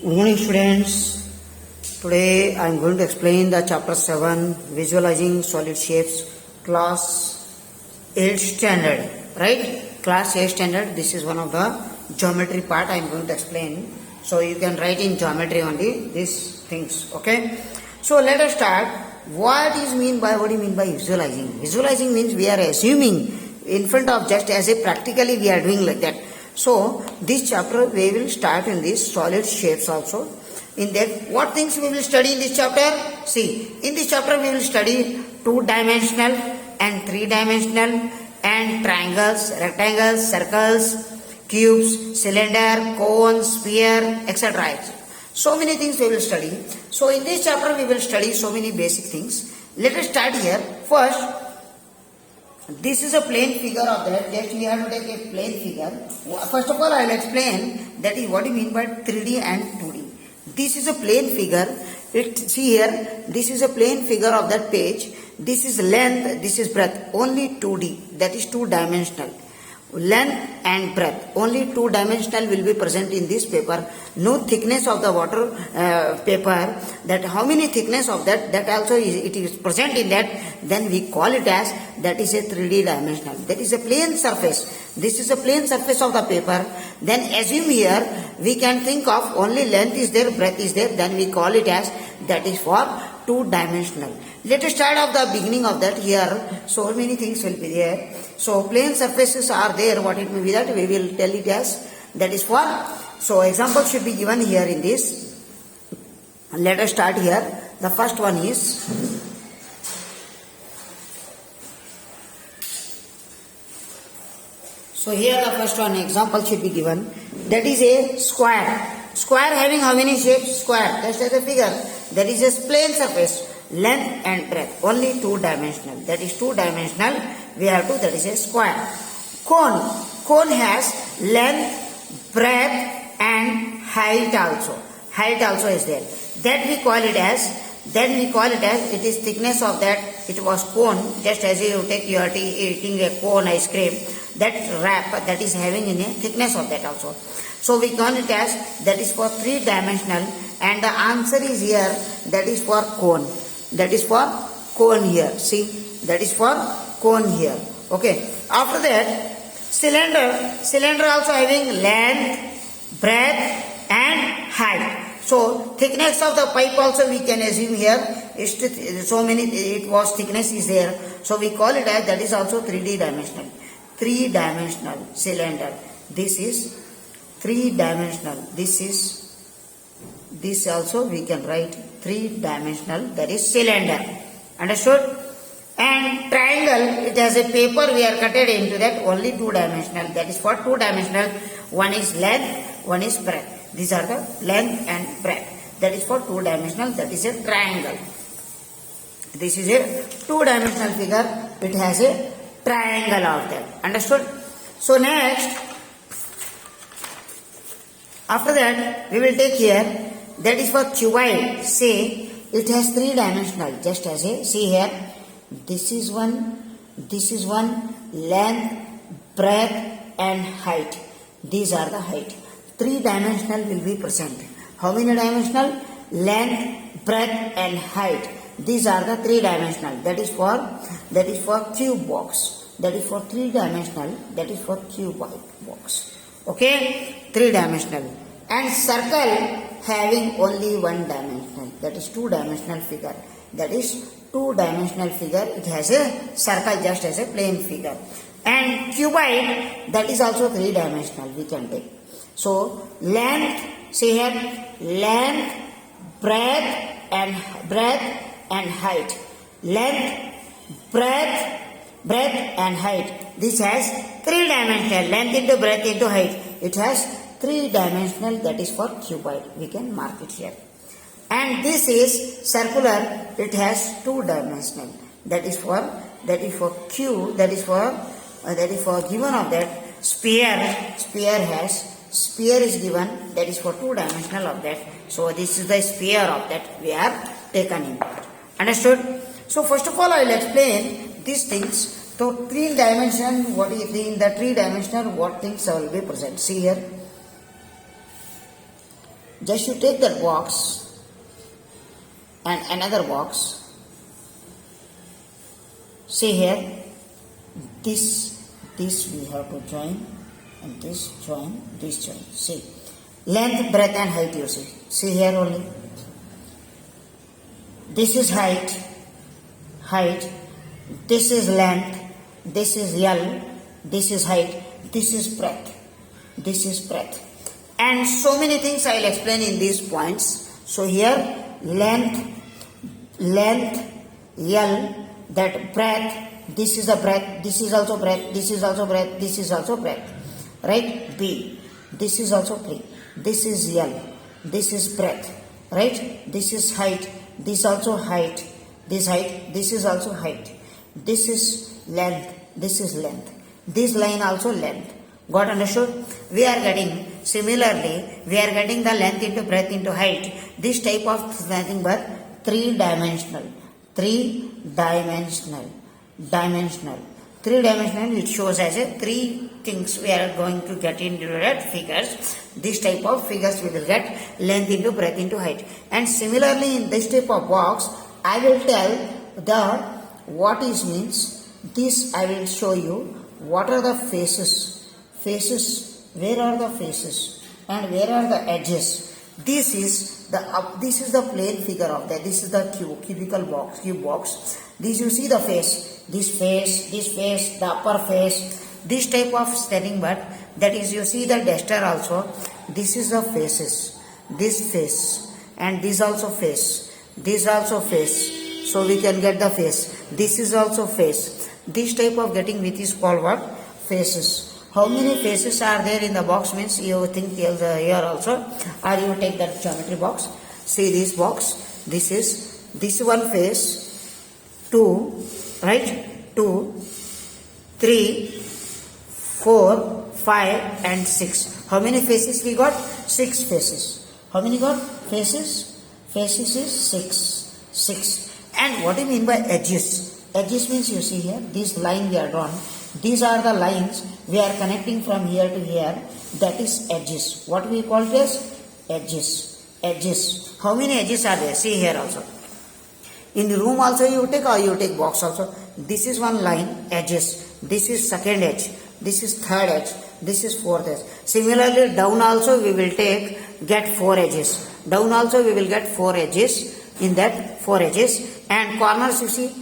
Good morning, students. Today I am going to explain the chapter 7, visualizing solid shapes, class 8 standard, right? Class 8 standard. This is one of the geometry part I am going to explain. So you can write in geometry only these things, okay? So let us start. What do you mean by visualizing? Visualizing means we are assuming in front of just as a practically we are doing like that. So this chapter we will start in this solid shapes also. In that, what things we will study in this chapter? See, in this chapter we will study 2-dimensional and 3-dimensional and triangles, rectangles, circles, cubes, cylinder, cone, sphere, etc. So many things we will study. So in this chapter we will study so many basic things. Let us start here. First, this is a plane figure of that. Just we have to take a plane figure. First of all, I will explain that is what you mean by 3D and 2D. This is a plane figure. See here, this is a plane figure of that page. This is length, this is breadth. Only 2D, that is 2-dimensional. Length and breadth, only 2-dimensional will be present in this paper. No thickness of the water paper, that how many thickness of that also it is present in that, then we call it as that is a 3D dimensional. That is a plane surface. This is a plane surface of the paper. Then assume here we can think of only length is there, breadth is there, then we call it as that is for 2-dimensional. Let us start off the beginning of that here. So many things will be there. So plane surfaces are there. What it may be that we will tell it as that is for. So example should be given here in this. Let us start here. The first one is so here the first one example should be given. That is a square. Square having how many shapes? Square. Just as a figure. That is a plane surface. Length and breadth. Only 2-dimensional. That is 2-dimensional. We have to. That is a square. Cone. Cone has length, breadth and height also. Height also is there. That we call it as. Then we call it as it is thickness of that. It was cone. Just as you take you are eating a cone ice cream. That wrap that is having in a thickness of that also. So we call it as that is for 3-dimensional, and the answer is here that is for cone. That is for cone here. See, that is for cone here. Okay. After that, cylinder. Cylinder also having length, breadth and height. So thickness of the pipe also we can assume here is so many it was thickness is there. So we call it as that is also 3D dimensional. 3-dimensional cylinder. This is 3-dimensional. This also we can write 3-dimensional, that is cylinder. Understood? And triangle, it has a paper we are cutted into that, only 2-dimensional. That is for 2-dimensional. One is length, one is breadth. These are the length and breadth. That is for 2-dimensional. That is a triangle. This is a 2-dimensional figure. It has a triangle of that. Understood? So next, after that we will take here that is for cuboid. Say it has 3-dimensional. Just as a see here, this is one, length, breadth and height. These are the height. 3-dimensional will be present. How many dimensional? Length, breadth and height. These are the 3-dimensional. That is for cube box. That is for 3-dimensional. That is for cuboid box. Okay, 3-dimensional. And circle having only 1-dimensional. That is 2-dimensional figure. That is 2-dimensional figure. It has a circle just as a plane figure. And cuboid, that is also 3-dimensional. We can take. So length, see here, length, breadth and height. Length, breadth and height. This has 3-dimensional. Length into breadth into height. It has 3-dimensional. That is for cuboid. We can mark it here. And this is circular. It has 2-dimensional. That is for cube. That is for given of that sphere. Sphere is given. That is for 2-dimensional of that. So this is the sphere of that we have taken in. Understood? So first of all I will explain these things. So 3-dimension, what is in the 3-dimensional, what things will be present? See here. just you take that box and another box. See here, this we have to join, and this join, this join. See, length, breadth and height you see. See here only. This is height. This is length. This is L. This is height. This is breadth. This is breadth. And so many things I will explain in these points. So here, length, L, that breadth. This is the breadth. This is also breadth. This is also breadth. This is also breadth. Right? B. This is also B. This is L. This is breadth. Right? This is height. This also height. This height. This is also height. This is length. This is length. This line also length. Got understood? We are getting, similarly, we are getting the length into breadth into height. This type of nothing but three-dimensional. Three-dimensional. It shows as a three things we are going to get into that figures. This type of figures we will get length into breadth into height. And similarly in this type of box, I will tell the what is means. This I will show you what are the faces. Where are the faces and where are the edges? This is the plane figure of that. This is the cube box. This you see the face, this face, the upper face, this type of setting, but that is you see the duster also. This is the faces, this face, and this also face, this also face. So we can get the face. This is also face. This type of getting with is called what? Faces. How many faces are there in the box means you think here also, or you take that geometry box. See this box. This one face. 2, right? 2, 3, 4, 5 and 6. How many faces we got? 6 faces. How many got? Faces? Faces is 6. And what do you mean by edges? Edges means you see here, this line we are drawn. These are the lines we are connecting from here to here. That is edges. What we call it as edges. How many edges are there? See here also. In the room also you take, or you take box also. This is one line, edges. This is second edge. This is third edge. This is fourth edge. Similarly, down also we will get 4 edges. Down also we will get 4 edges. In that 4 edges. And corners you see,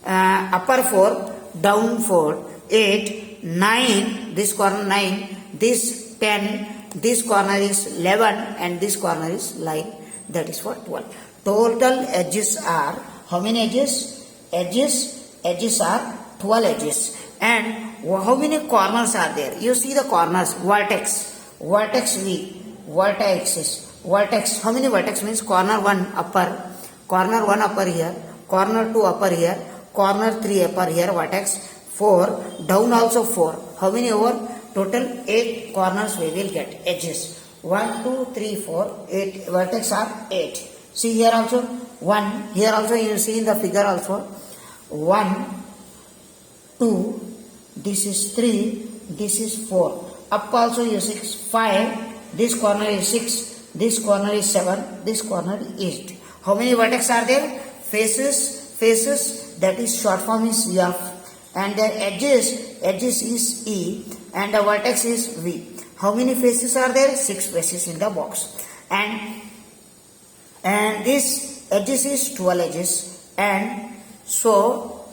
upper 4, down 4, 8, 9, this corner 9, this 10, this corner is 11 and this corner is 9. That is for 12. Total edges are, how many edges? Edges are 12 edges. And how many corners are there? You see the corners, vertex V, vertex. How many vertex means? Corner 1 upper here, corner 2 upper here, corner 3 upper here, vertex 4, down also 4. How many over? Total 8 corners we will get, edges. 1, 2, 3, 4, 8, vertex are 8. See here also 1, here also you see in the figure also 1, 2, this is 3, this is 4. Up also you 6, 5, this corner is 6, this corner is 7, this corner is 8. How many vertex are there? Faces, that is short form is F. And the edges is E, and the vertex is V. How many faces are there? 6 faces in the box. And this edges is 12 edges, and so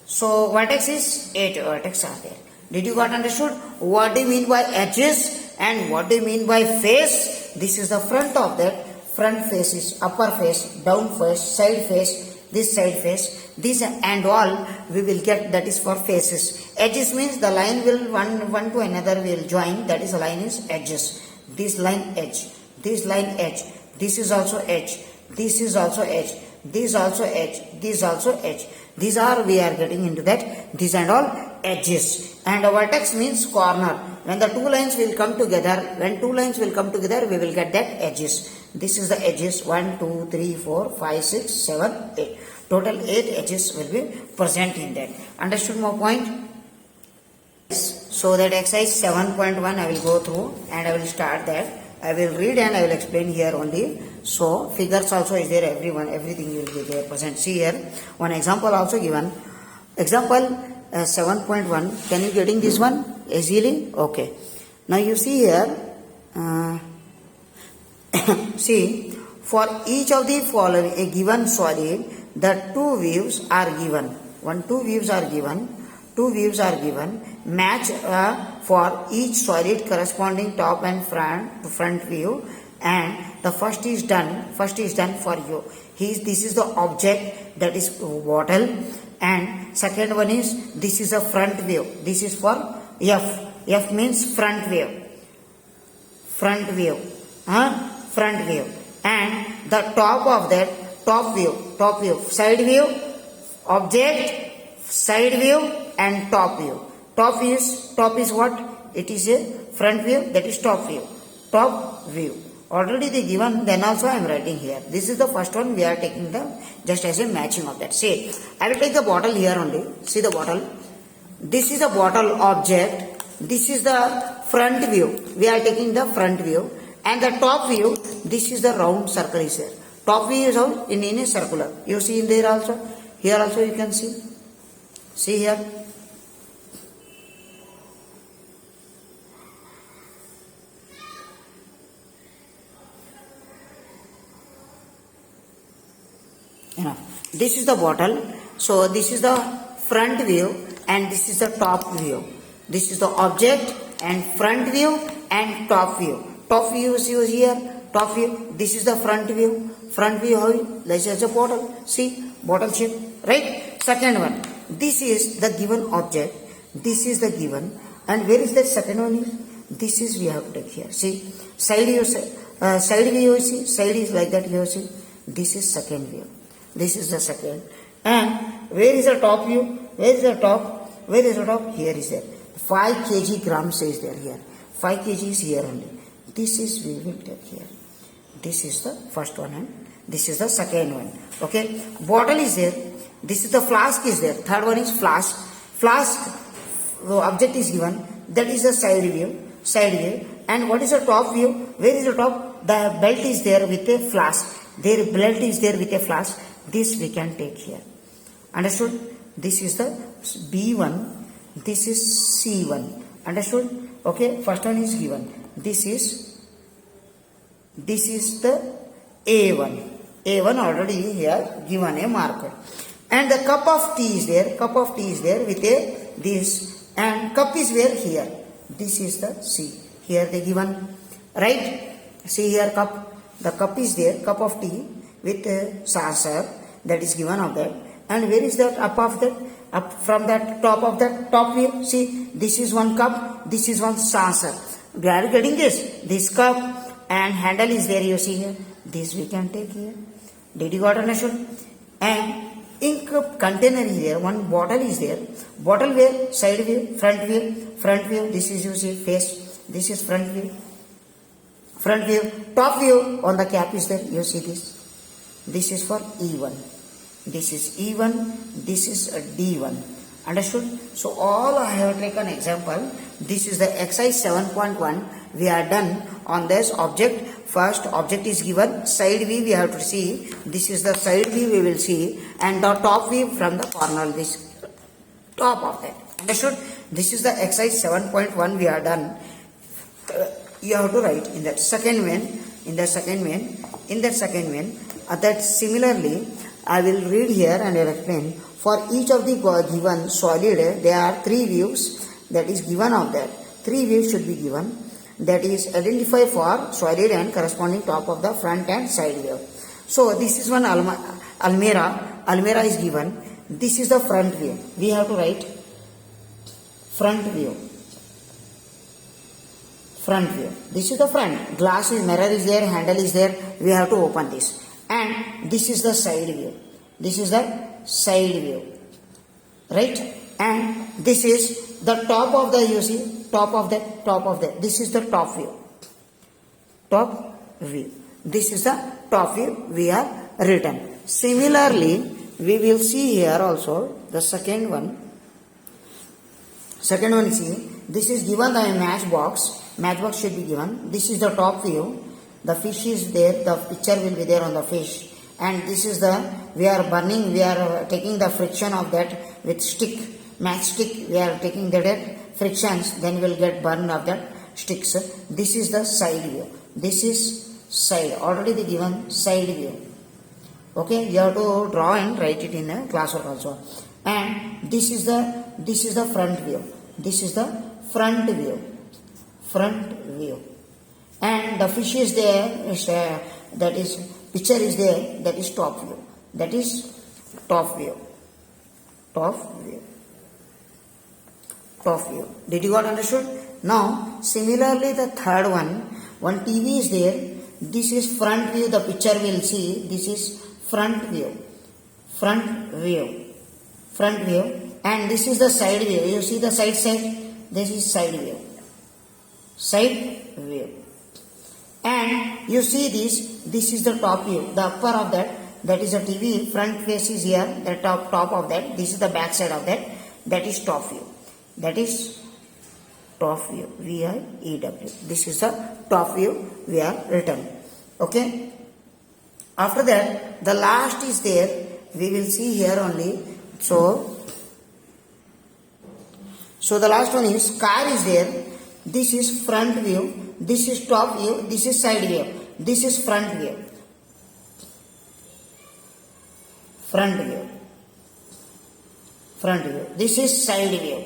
vertex is 8 vertex are there. Did you got understood? What do you mean by edges and what do you mean by face? This is the front of that. Front face is upper face, down face, side face, this side face, this and all we will get, that is for faces. Edges means the line will one to another will join, that is the line is edges. This line edge, this line edge, this is also edge, this is also edge, this also edge, this also edge. These are we are getting into that, these and all edges. And a vertex means corner. When the two lines will come together, we will get that edges. This is the edges, 1, 2, 3, 4, 5, 6, 7, 8. Total 8 edges will be present in that. Understood my point? So that exercise 7.1 I will go through and I will start that. I will read and I will explain here only. So figures also is there, everything will be there present. See here, one example also given. Example 7.1. Can you getting this one easily? Okay. Now you see here. See, for each of the following a given solid, the two views are given. Two views are given. Match for each solid corresponding top and front view, and the first is done for you. This is the object, that is bottle, and second one is, this is a front view. This is for F means front view, and the top of that top view, side view, object, side view, and top view. Top is what? It is a front view, that is top view. Already they given, then also I am writing here. This is the first one, we are taking the just as a matching of that. See, I will take the bottle here only. See the bottle. This is a bottle object. This is the front view. We are taking the front view. And the top view, this is the round circle is there. Top view is how? In a circular. You see in there also. Here also you can see. See here. Enough. This is the bottle. So this is the front view and this is the top view. This is the object and front view and top view. Top view is here. Top view. This is the front view. Front view how? This is a bottle. See, bottle shape. Right? Second one. This is the given object. This is the given. And where is the second one? This is we have to take here. See, side view. Side view you see. Side is like that you see. This is second view. This is the second. And where is the top view? Where is the top? Where is the top? Here is there. 5 kg grams is there here. 5 kg is here only. This is we will take here. This is the first one and this is the second one. Okay. Bottle is there. This is the flask is there. Third one is flask. Flask, the object is given. That is the side view. Side view. And what is the top view? Where is the top? The belt is there with a flask. Their belt is there with a flask. This we can take here. Understood? This is the B1. This is C1. Understood? Okay. First one is given. This is the A1. A1 already here given a marker. And the cup of tea is there. Cup of tea is there with a this. And cup is where? Here. This is the C. Here they given. Right? See here cup. The cup is there. Cup of tea with a saucer. That is given of that. And where is that up of that? Up from that top of that top view. See, this is one cup. This is one saucer. We are getting this. This cup and handle is there. You see here. This we can take here. Did you got understood? And ink container is there. One bottle is there. Bottle where? Side view, front view, front view. This is you see face. This is front view. Front view. Top view on the cap is there. You see this. This is for E1. This is E1. This is a D1. Understood? So all I have taken example. This is the exercise 7.1. We are done on this object. First object is given. Side view we have to see. This is the side view we will see. And the top view from the corner. This top of that. Understood? This is the exercise 7.1 we are done. You have to write in that second one. That similarly I will read here and I will explain. For each of the given solid, there are 3 views that is given of that. 3 views should be given. That is identify for solid and corresponding top of the front and side view. So this is one almirah. Almirah is given. This is the front view. We have to write front view. Front view. This is the front. Glass is, mirror is there, handle is there. We have to open this. And this is the side view. This is the side view. Right? And this is the top of the, you see, top of that. This is the top view. Top view. This is the top view we are written. Similarly, we will see here also the second one. Second one is here. This is given the matchbox. matchbox should be given. This is the top view. The fish is there, the picture will be there on the fish, and this is the, we are burning, we are taking the friction of that with stick, matchstick, we are taking that frictions, then we will get burn of that sticks. This is the side view. This is side, already the given side view. Okay, you have to draw and write it in the classwork also. And this is the front view. This is the front view. Front view. And the fish is there, that is picture is there, that is top view. That is top view. Top view. Top view. Did you got understood? Now similarly the third one TV is there. This is front view, the picture will see. This is front view. Front view. Front view. And this is the side view. You see the side. This is side view. Side view. And you see this is the top view, the upper of that is a TV, front face is here, the top of that, this is the back side of that is top view. That is top view, VIEW. This is the top view we are written. Okay. After that, the last is there, we will see here only. So the last one is car is there. This is front view, this is top view, this is side view, this is front view. Front view. Front view. This is side view.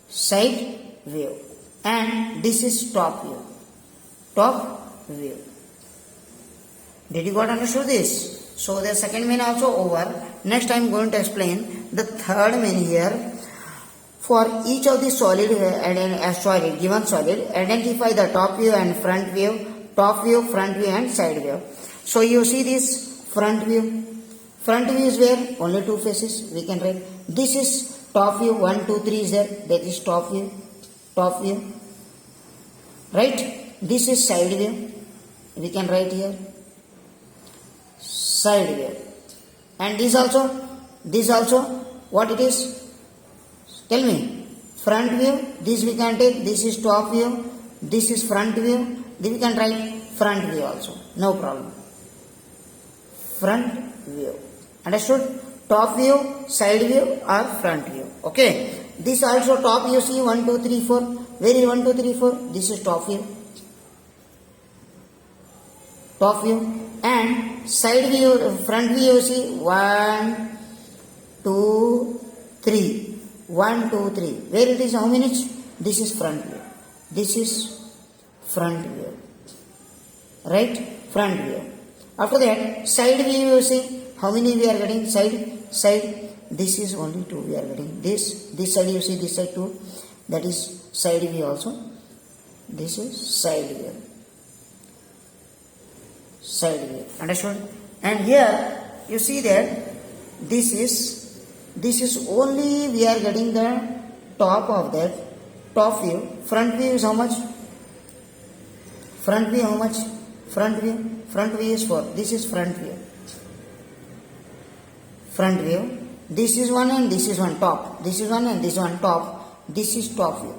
Side view. And this is top view. Top view. Did you got understood this? So the second main also over. Next I am going to explain the third main here. For each of the solid given solid, identify the top view and front view, top view, front view and side view. So you see this front view. Front view is where only two faces we can write. This is top view, 1, 2, 3 is there. That is top view. Top view. Right? This is side view. We can write here. Side view. And this also, what it is? Tell me. Front view, this we can take, this is top view, this is front view, then we can write front view also. No problem. Front view. Understood? Top view, side view or front view. Okay. This also top you see 1, 2, 3, 4. Where is 1, 2, 3, 4? This is top view. Top view. And side view, front view you see 1, 2, 3. 1, 2, 3. Where it is? How many? This is front view. This is front view. Right? Front view. After that, side view you see. How many we are getting? Side. This is only 2 we are getting. This side you see, this side 2. That is side view also. This is side view. Side view. Understood? And here you see that this is only we are getting the top of that top view. Front view is how much? Front view how much? Front view is 4. This is front view. Front view. This is one and this is one top. This is one and this one top. This is top view.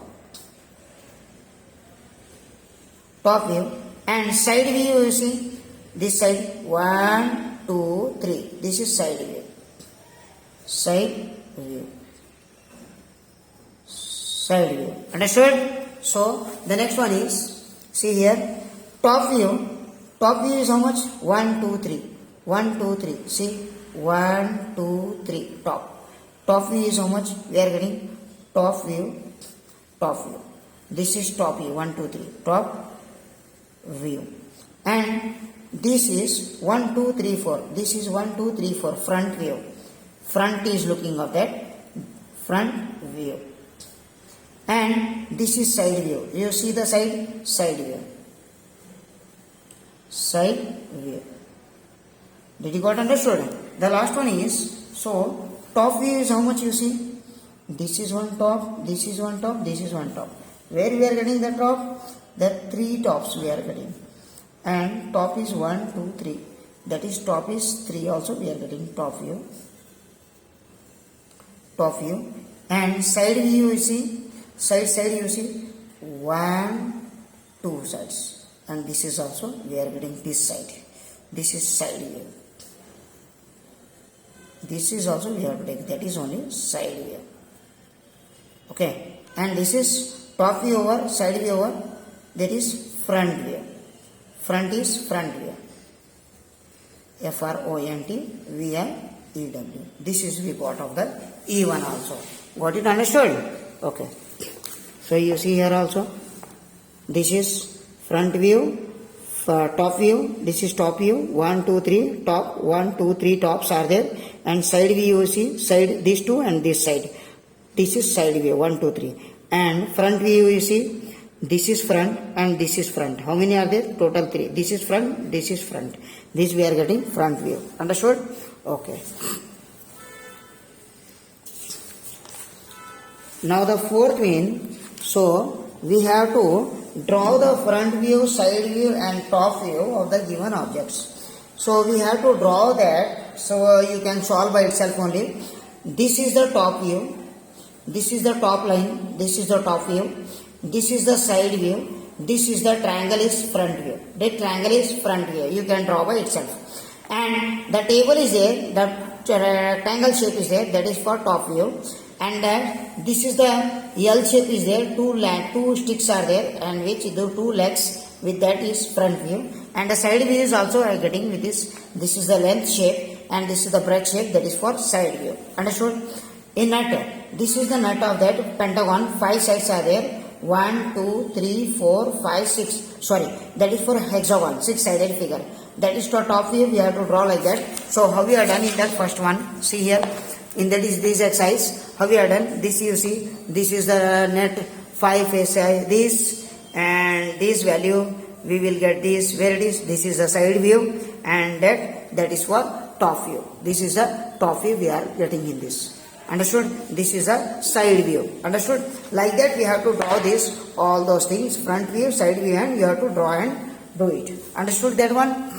Top view. And side view you see. This side 1, 2, 3. This is side view. Side view. Side view. Understood? So the next one is, see here, top view. Top view is how much? 1, 2, 3. 1, 2, 3. See, 1, 2, 3. Top. Top view is how much? We are getting top view. Top view. This is top view. 1, 2, 3. Top view. And this is 1, 2, 3, 4. This is 1, 2, 3, 4. Front view. Front is looking of that front view. And this is side view. You see the side view. Side view. Did you got understood? The last one is, so top view is how much you see? This is one top, this is one top, this is one top. Where we are getting the top? The 3 tops we are getting. And top is 1, 2, 3. That is top is 3 also we are getting top view. Top view. And side view you see, side you see 1, 2 sides, and this is also we are getting this side. This is side view. This is also we have to take, that is only side view. Okay, and this is top view over, side view over, that is front view. Front is front view. FRONT VIEW. This is we got of the E1 also. Got it understood? Okay. So you see here also, this is front view, top view, this is top view, 1, 2, 3, top, 1, 2, 3 tops are there, and side view you see, side, these two and this side. This is side view, 1, 2, 3. And front view you see, this is front and this is front. How many are there? Total 3. This is front, this is front. This we are getting front view. Understood? Okay. Now the fourth one, so we have to draw the front view, side view and top view of the given objects. So we have to draw that, so you can solve by itself only. This is the top view, this is the top line, this is the top view, this is the side view, this is the triangle is front view. The triangle is front view, you can draw by itself. And the table is there, the triangle shape is there, that is for top view. And this is the L shape is there, two sticks are there, and which the 2 legs with that is front view. And the side view is also I getting with this. This is the length shape and this is the breadth shape, that is for side view. Understood? In nut, this is the nut of that pentagon. 5 sides are there. 1, 2, 3, 4, 5, 6. Sorry, that is for hexagon, 6-sided figure. That is for top view. We have to draw like that. So how we are done in that first one? See here. In that is this exercise, how we are done, this you see, this is the net 5 SI, this and this value, we will get this, where it is, this is the side view, and that is for top view. This is the top view we are getting in this. Understood? This is a side view. Understood? Like that we have to draw this, all those things, front view, side view, and you have to draw and do it. Understood that one?